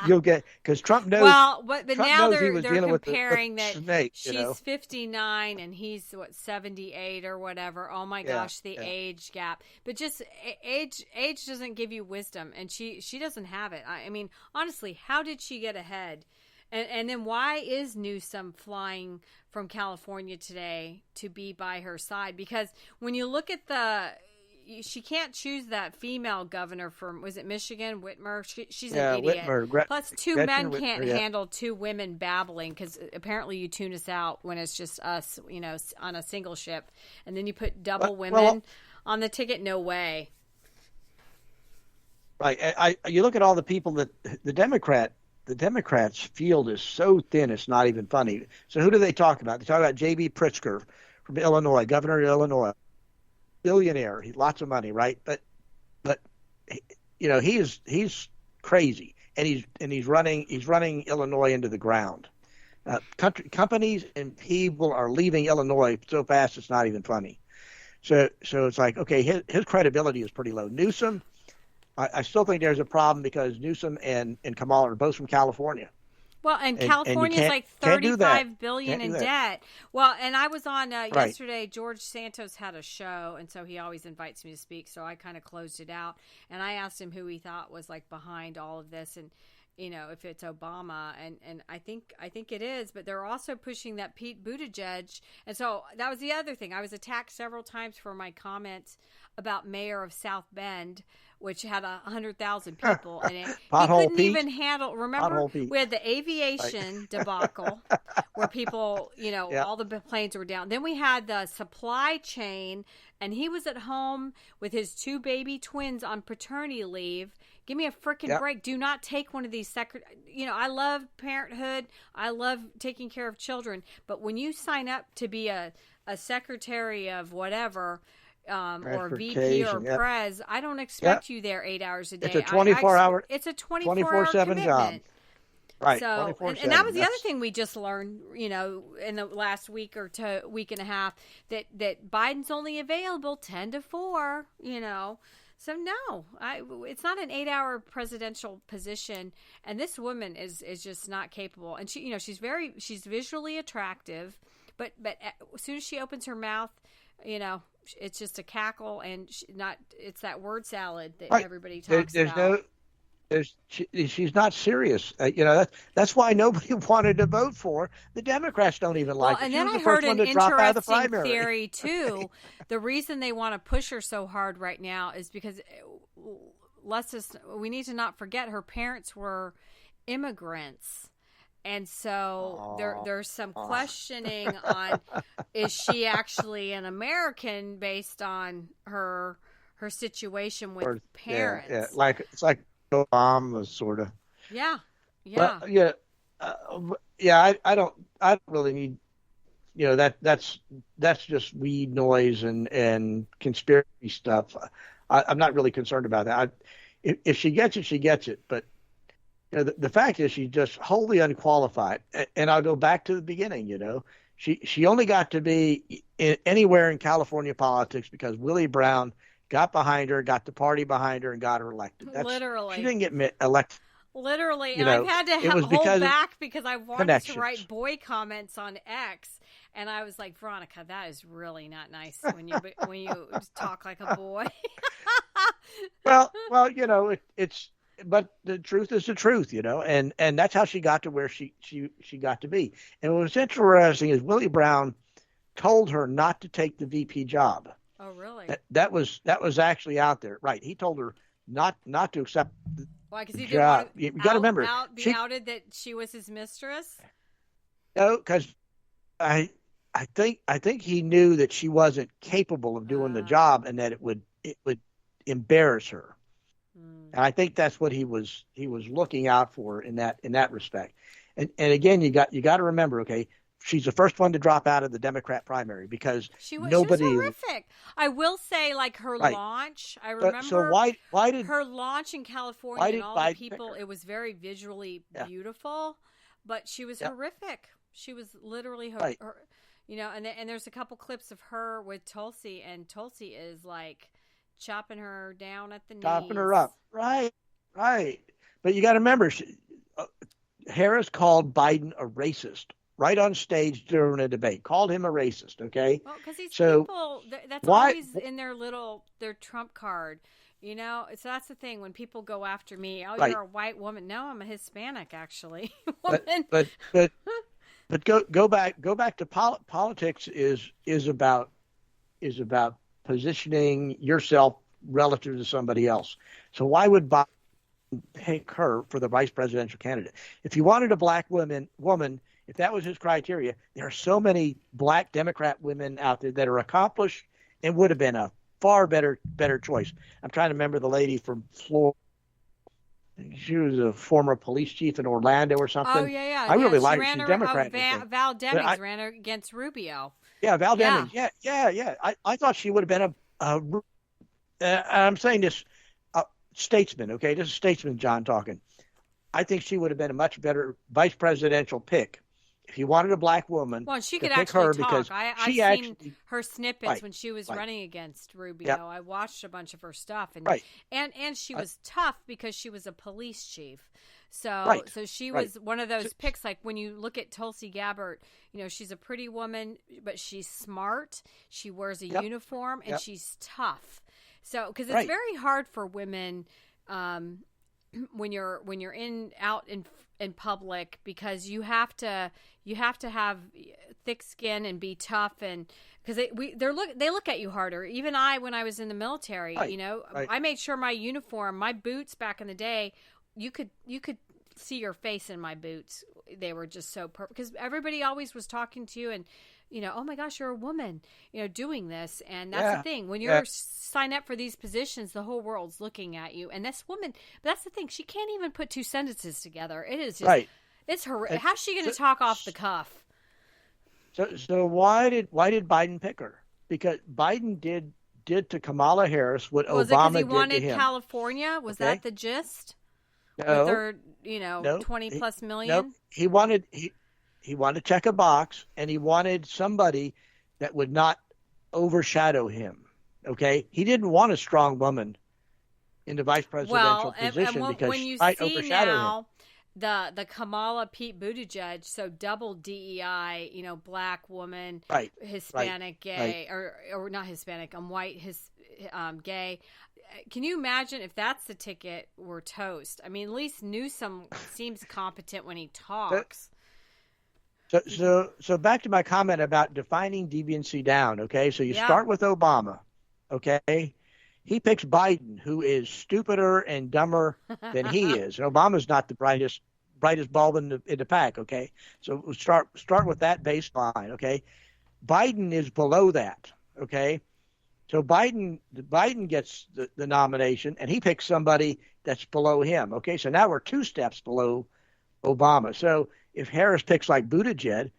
you'll get because Well, but Trump now knows he they're was they're dealing with the comparing that snake. she's 59 and he's 78 or whatever. Oh my Yeah, gosh, the yeah. age gap. But just age doesn't give you wisdom, and she doesn't have it. I mean, honestly, how did she get ahead? And then why is Newsom flying from California today to be by her side? Because when you look at she can't choose that female governor from, was it Michigan, Whitmer? She's an Yeah, idiot. Whitmer, Plus, two Gretchen men Whitmer. can't Yeah. handle two women babbling because apparently you tune us out when it's just us, on a single ship. And then you put double Well, women on the ticket. No way. right. You look at all the people that the Democrats field is so thin, it's not even funny. So who do they talk about? They talk about J.B. Pritzker from Illinois, governor of Illinois, billionaire, lots of money, right? But he's crazy, and he's running Illinois into the ground. Companies and people are leaving Illinois so fast it's not even funny. So it's like, okay, his credibility is pretty low. Newsom, I still think there's a problem because Newsom and Kamala are both from California, Well, and and you California's like can't do that. 35 billion Can't do in that. debt. Well, and I was on Right. yesterday. George Santos had a show, and so he always invites me to speak. So I kind of closed it out, and I asked him who he thought was like behind all of this, and if it's Obama, and I think it is. But they're also pushing that Pete Buttigieg, and so that was the other thing. I was attacked several times for my comments about mayor of South Bend, which had 100,000 people in it. He Pothole couldn't Pete. even handle. Remember, Pothole Pete. we had the Right. aviation debacle where people, Yeah. all the planes were down. Then we had the supply chain, and he was at home with his two baby twins on paternity leave. Give me a freaking Yeah. break. Do not take one of these I love parenthood. I love taking care of children. But when you sign up to be a secretary of whatever, or VP or Transportation. Yep. Pres, I don't expect you there 8 hours a day. It's a 24-hour, It's a 24/7 commitment. job. Right. So, 24/7. and that was the other That's thing we just learned, in the last week or week and a half, that Biden's only available 10 to 4, So no, it's not an 8-hour presidential position, and this woman is just not capable. And she's visually attractive, but as soon as she opens her mouth, it's just a cackle, and it's that word salad that right. everybody talks There's about. she's not serious. That's why nobody wanted to vote for her. The Democrats don't even Well, like her. and She then was I the first heard one an to drop out of the interesting primary. theory too. The reason they want to push her so hard right now is because we need to not forget her parents were immigrants. And so there's some questioning on, is she actually an American based on her situation with Or, parents? yeah. Like it's like Obama sort of. Yeah. Yeah. But I don't really need, that's just weed noise and conspiracy stuff. I'm not really concerned about that. If she gets it, she gets it. But the fact is, she's just wholly unqualified. And I'll go back to the beginning. She only got to be anywhere in California politics because Willie Brown got behind her, got the party behind her, and got her elected. Literally. She didn't get elected. Literally, and I've had to hold back because I wanted to write boy comments on X, and I was like, Veronica, that is really not nice when you talk like a boy. well, it's but the truth is the truth, and that's how she got to where she got to be. And what was interesting is Willie Brown told her not to take the VP job. Oh, really? That was actually out there, right? He told her not to accept. Why? Because he didn't want to you got to remember, be outed that she was his mistress. No, because I think he knew that she wasn't capable of doing the job, and that it would embarrass her. And I think that's what he was looking out for in that respect. And again, you got to remember, okay, she's the first one to drop out of the Democrat primary because she was horrific. I will say, like her launch. I remember. So why did her launch in California and all the people? It was very visually beautiful, but she was horrific. She was literally her. And there's a couple clips of her with Tulsi, and Tulsi is like chopping her down at the knees. Chopping her up. Right. But you got to remember, Harris called Biden a racist. Right on stage during a debate, called him a racist. Okay, well, because these people, that's always in their trump card, So that's the thing when people go after me. Oh, you're a white woman. No, I'm a Hispanic, actually. Woman. But go back to politics is about positioning yourself relative to somebody else. So why would Biden pick her for the vice presidential candidate? If he wanted a black woman. If that was his criteria, there are so many black Democrat women out there that are accomplished and would have been a far better choice. I'm trying to remember the lady from Florida. She was a former police chief in Orlando or something. Oh, yeah. I really like her. She's a Democrat. Val Demings ran her against Rubio. Yeah, Val Demings. Yeah. I thought she would have been I'm saying this, statesman, okay? This is statesman John talking. I think she would have been a much better vice presidential pick. If you wanted a black woman, well, she could actually talk. I've seen her snippets when she was running against Rubio. Yep. I watched a bunch of her stuff, and she was tough because she was a police chief. So she was one of those picks. Like when you look at Tulsi Gabbard, she's a pretty woman, but she's smart. She wears a uniform, and she's tough. So because it's very hard for women. When you're out in public, because you have to have thick skin and be tough, and because they look at you harder. Even when I was in the military, I made sure my uniform, my boots back in the day, you could see your face in my boots. They were just so perfect because everybody always was talking to you and oh my gosh, you're a woman, doing this. And that's the thing. When you're sign up for these positions, the whole world's looking at you. And this woman, but that's the thing. She can't even put two sentences together. It is just, it's her. How's she going to talk off the cuff? So why did Biden pick her? Because Biden did to Kamala Harris what Obama did to him. Was it because he wanted California? Was that the gist? No. With their, 20 plus million? No, he wanted to check a box, and he wanted somebody that would not overshadow him. Okay, he didn't want a strong woman in the vice presidential position because she might overshadow him. The Kamala Pete Buttigieg, so double DEI, black woman, Hispanic, gay, or not Hispanic, white, gay. Can you imagine if that's the ticket? We're toast. I mean, at least Newsom seems competent when he talks. So back to my comment about defining deviancy down. Okay, so you start with Obama. Okay, he picks Biden, who is stupider and dumber than he is. And Obama's not the brightest bulb in the pack. Okay, so we'll start with that baseline. Okay, Biden is below that. Okay, So Biden gets the nomination, and he picks somebody that's below him. Okay, so now we're 2 steps below Obama. So if Harris picks like Buttigieg,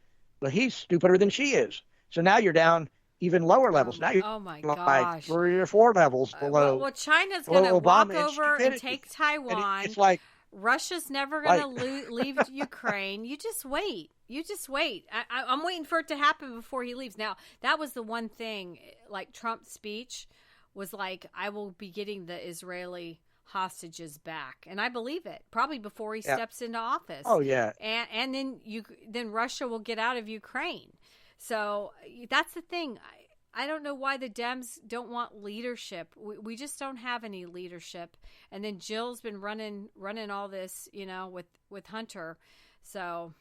well, he's stupider than she is. So now you're down even lower levels. Now you're Oh my like gosh. 3 or 4 levels below Well, China's going to below walk Obama in over and stupidity. take And Taiwan. it's like Russia's never going like to leave Ukraine. You just wait. You just wait. I'm waiting for it to happen before he leaves. Now, that was the one thing, like Trump's speech was like, I will be getting the Israeli hostages back. And I believe it, probably before he steps into office. oh yeah, And then Russia will get out of Ukraine. So that's the thing. I don't know why the Dems don't want leadership. We just don't have any leadership. And then Jill's been running all this, with Hunter. So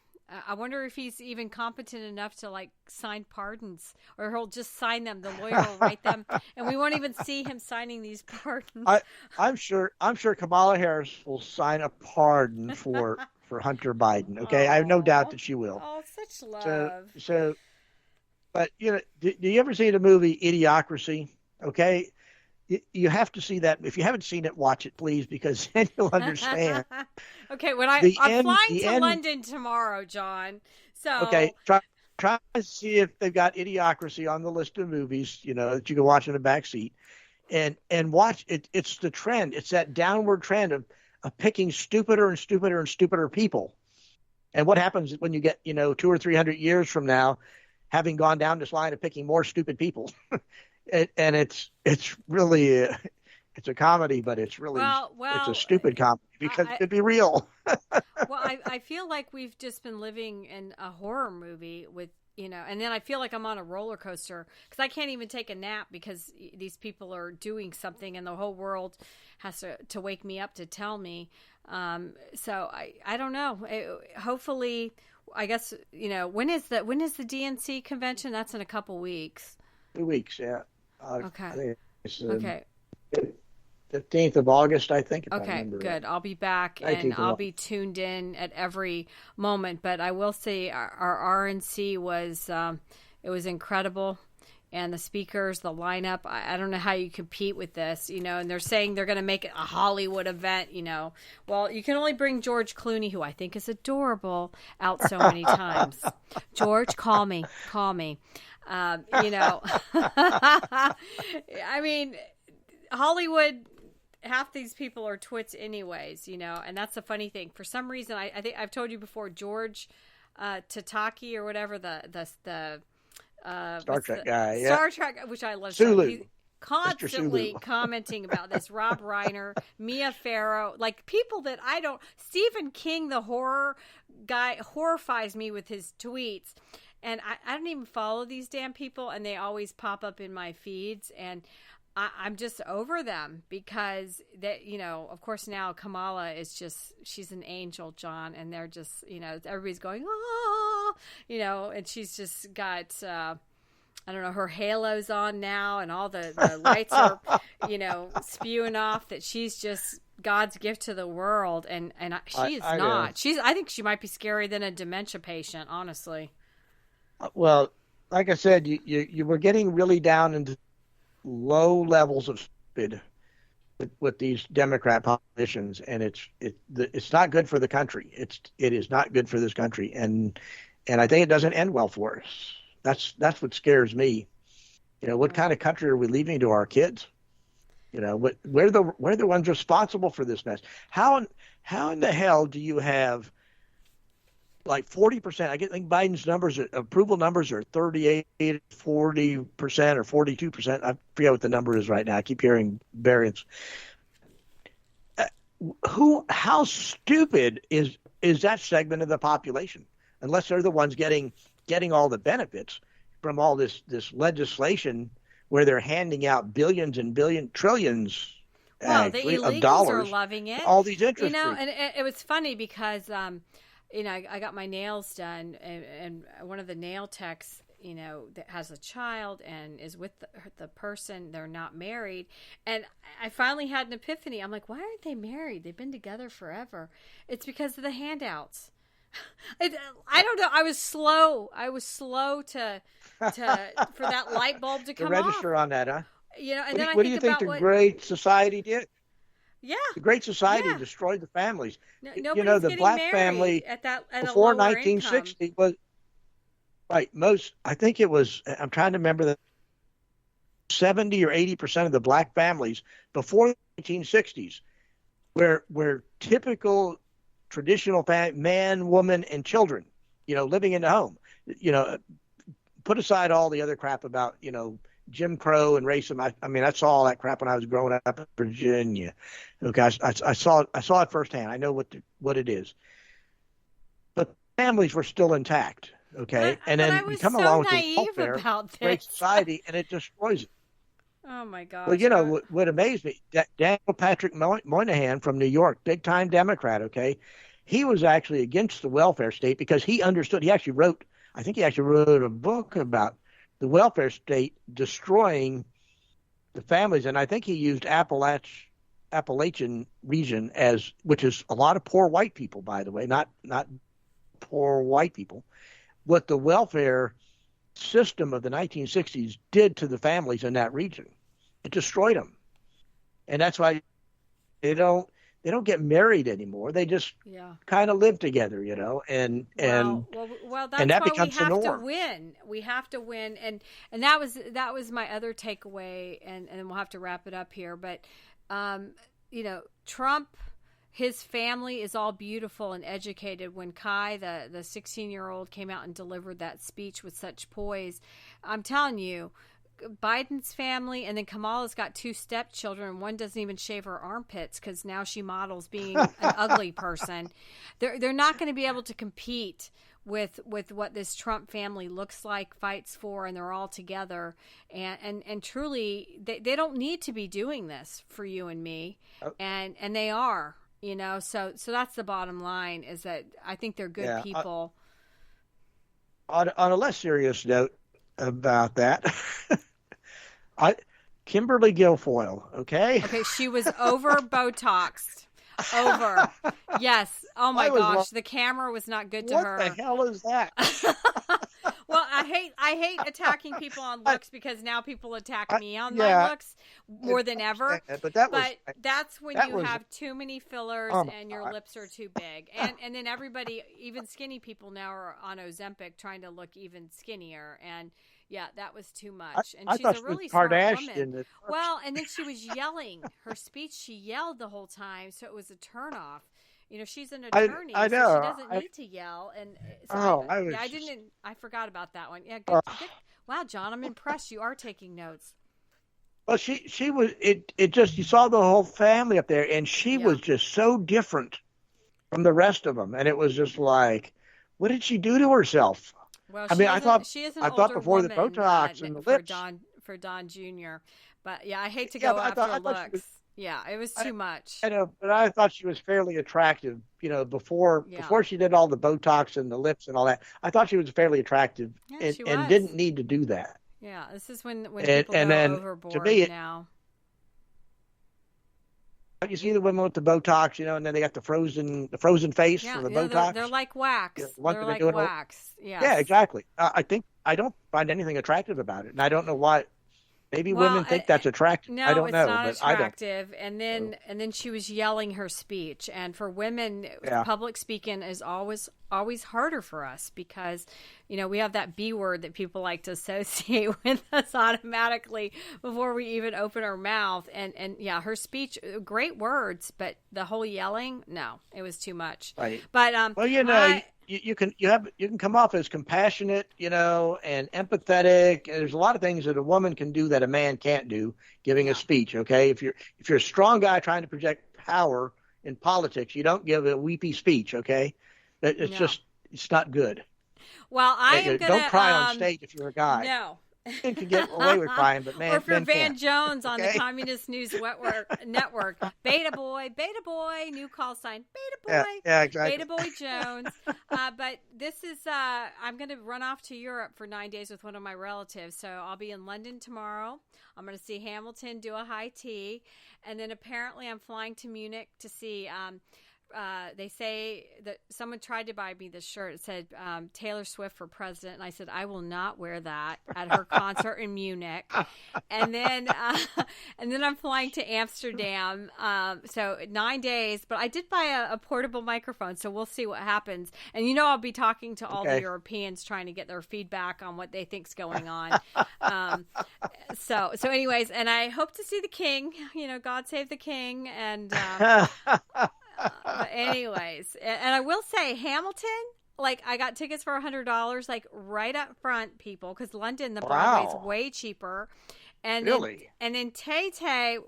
I wonder if he's even competent enough to like sign pardons, or he'll just sign them. The lawyer will write them, and we won't even see him signing these pardons. I'm sure Kamala Harris will sign a pardon for Hunter Biden. Okay, I have no doubt that she will. Oh, such love. So but do you ever see the movie Idiocracy? Okay, you have to see that. If you haven't seen it, watch it, please, because then you'll understand. Okay, I'm flying to London tomorrow, John. So okay, try to see if they've got Idiocracy on the list of movies, that you can watch in the back seat, and watch it. It's the trend. It's that downward trend of picking stupider and stupider and stupider people. And what happens when you get 200 or 300 years from now, having gone down this line of picking more stupid people? And it's really it's a comedy, but it's really it's a stupid comedy because it'd be real. Well, I feel like we've just been living in a horror movie with, and then I feel like I'm on a roller coaster because I can't even take a nap because these people are doing something and the whole world has to wake me up to tell me. So I don't know. Hopefully, I guess, when is the DNC convention? That's in a couple weeks. 2 weeks, yeah. Okay. I think it's, okay. 15th of August, I think. Okay, good. I'll be back and I'll be tuned in at every moment. But I will say our RNC was it was incredible, and the speakers, the lineup. I don't know how you compete with this, And they're saying they're going to make it a Hollywood event, Well, you can only bring George Clooney, who I think is adorable, out so many times. George, call me. I mean, Hollywood, half these people are twits anyways, and that's the funny thing. For some reason, I think I've told you before, George Tataki or whatever, the Star Trek guy, Star Trek, which I love. Sulu. He's constantly commenting about this. Rob Reiner, Mia Farrow, like people that I don't. Stephen King, the horror guy, horrifies me with his tweets. And I don't even follow these damn people, and they always pop up in my feeds, and I'm just over them because that, of course now Kamala is just, she's an angel, John, and they're just, everybody's going, oh, and she's just got, I don't know, her halo's on now, and all the lights are, spewing off that she's just God's gift to the world, and she is not. I think she might be scarier than a dementia patient, honestly. Well, like I said, you were getting really down into low levels of stupid with these Democrat politicians, and it's not good for the country. It is not good for this country, and I think it doesn't end well for us. That's what scares me. What kind of country are we leaving to our kids? We're the ones responsible for this mess. How in the hell do you have like 40%? I think Biden's approval numbers are 38, 40% or 42%. I forget what the number is right now. I keep hearing variants. How stupid is that segment of the population? Unless they're the ones getting all the benefits from all this legislation where they're handing out billions and trillions well, the illegals of dollars are loving it. All these interest rates. And it was funny because I got my nails done, and one of the nail techs, that has a child and is with the person, they're not married. And I finally had an epiphany. I'm like, why aren't they married? They've been together forever. It's because of the handouts. I don't know. I was slow to for that light bulb to come register off. on that, huh? And then I What do think you think about the what, Great Society did? yeah, The Great Society yeah. destroyed the families. No, You know, nobody's the getting black married family at a before lower income. 1960 was right. I think it was, I'm trying to remember, the 70 or 80% of the black families before the 1960s were typical traditional man, woman, and children, living in the home. You know, put aside all the other crap about, Jim Crow and racism. I mean, I saw all that crap when I was growing up in Virginia. Okay, I saw it firsthand. I know what it is. But families were still intact. Okay, and But I then you was come so along with the naive welfare, about Great this. Society, and it destroys it. Oh my Well, gosh. what amazed me, Daniel Patrick Moynihan from New York, big time Democrat, okay? He was actually against the welfare state because he understood, I think he actually wrote a book about the welfare state destroying the families. And I think he used Appalachian region which is a lot of poor white people, by the way, not poor white people. What the welfare system of the 1960s did to the families in that region. It destroyed them, and that's why they don't get married anymore. They just kind of live together, and well, and that's that why we becomes the have to norm. win. We have to win, and that was my other takeaway, and we'll have to wrap it up here. But Trump, his family is all beautiful and educated. When Kai, the 16-year-old, came out and delivered that speech with such poise, I'm telling you, Biden's family, and then Kamala's got 2 stepchildren, and one doesn't even shave her armpits because now she models being an ugly person. They're not going to be able to compete with what this Trump family looks like, fights for, and they're all together. And truly, they don't need to be doing this for you and me, and they are. So that's the bottom line, is that I think they're good people. On a less serious note about that, Kimberly Guilfoyle, okay? Okay, she was over Botoxed. Over. Yes. Oh my gosh, the camera was not good to her. What the hell is that? Well, I hate attacking people on looks because now people attack me on my looks more than ever. But that's when you have too many fillers and your lips are too big. And then everybody, even skinny people now, are on Ozempic trying to look even skinnier. And yeah, that was too much. And she's a really smart woman. Well, and then she was yelling her speech. She yelled the whole time, so it was a turnoff. She's an attorney, so she doesn't need to yell. And so I forgot about that one. Yeah, good. Wow, John, I'm impressed. You are taking notes. Well, she was. It just, you saw the whole family up there, and she was just so different from the rest of them, and it was just like, what did she do to herself? Well, I thought she is an older before woman, the Botox and the lips for Don Jr. But yeah, I hate to go after looks. Yeah, it was too much. I know, but I thought she was fairly attractive, before she did all the Botox and the lips and all that. I thought she was fairly attractive and didn't need to do that. Yeah, this is when people go overboard to me, now. You see the women with the Botox, and then they got the frozen face for the Botox. They're like wax. They're like wax. Yeah, exactly. I don't find anything attractive about it, and I don't know why. Maybe women think that's attractive. No, I don't know, not but attractive. And then she was yelling her speech. And for women, public speaking is always harder for us because, we have that B word that people like to associate with us automatically before we even open our mouth. And yeah, her speech, great words, but the whole yelling, no, it was too much. Right. But well, you can come off as compassionate, and empathetic. And there's a lot of things that a woman can do that a man can't do, giving a speech. Okay, if you're a strong guy trying to project power in politics, you don't give a weepy speech. Okay, it's not good. Well, don't cry on stage if you're a guy. No. Men can get away with crying, but or if you're Van can't. Jones on the Communist News Network, Beta Boy, new call sign, Beta Boy, yeah, exactly. Beta Boy Jones. But this is, I'm going to run off to Europe for 9 days with one of my relatives. So I'll be in London tomorrow. I'm going to see Hamilton do a high tea. And then apparently I'm flying to Munich to see they say that someone tried to buy me this shirt. It said Taylor Swift for president, and I said I will not wear that at her concert in Munich. And then I'm flying to Amsterdam. So 9 days, but I did buy a portable microphone, so we'll see what happens. And I'll be talking to all the Europeans, trying to get their feedback on what they think's going on. So anyways, and I hope to see the King. God save the King, and. But anyways, and I will say Hamilton, like I got tickets for $100, like right up front, people, because London, the Broadway's way cheaper. And really? Then Tay,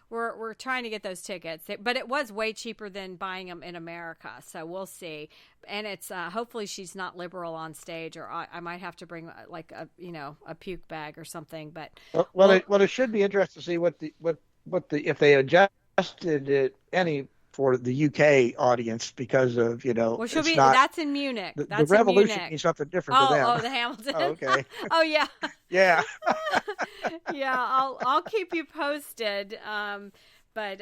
we're trying to get those tickets, but it was way cheaper than buying them in America. So we'll see. And it's hopefully she's not liberal on stage, or I might have to bring like a puke bag or something. But it should be interesting to see what the if they adjusted it any for the UK audience, because of well, that's in Munich. The Revolution means something different to them. Oh, the Hamilton. Oh, okay. Oh yeah. Yeah. Yeah, I'll keep you posted. But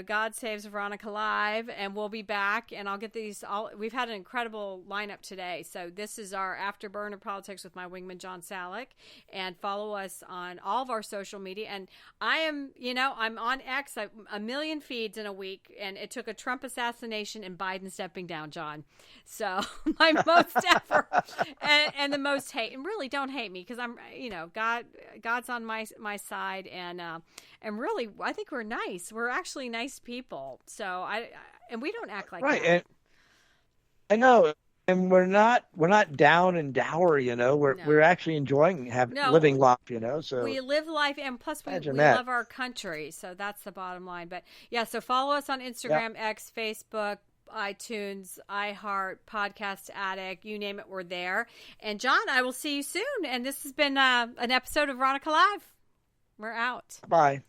God saves Veronica live, and we'll be back, and I'll get these we've had an incredible lineup today. So this is our Afterburner Politics with my Wingman John Salak, and follow us on all of our social media. And I am, I'm on X, a million feeds in a week, and it took a Trump assassination and Biden stepping down, John. So my most ever, and the most hate, and really don't hate me, because I'm, God's on my side, and really, I think we're nice. We're actually nice people. So and we don't act like that. And I know, and we're not down and dour. We're actually enjoying living life. So we live life, and plus we love our country. So that's the bottom line. But yeah, so follow us on Instagram, X, Facebook, iTunes, iHeart, Podcast Addict, you name it, we're there. And John, I will see you soon. And this has been an episode of Veronica Live. We're out. Bye.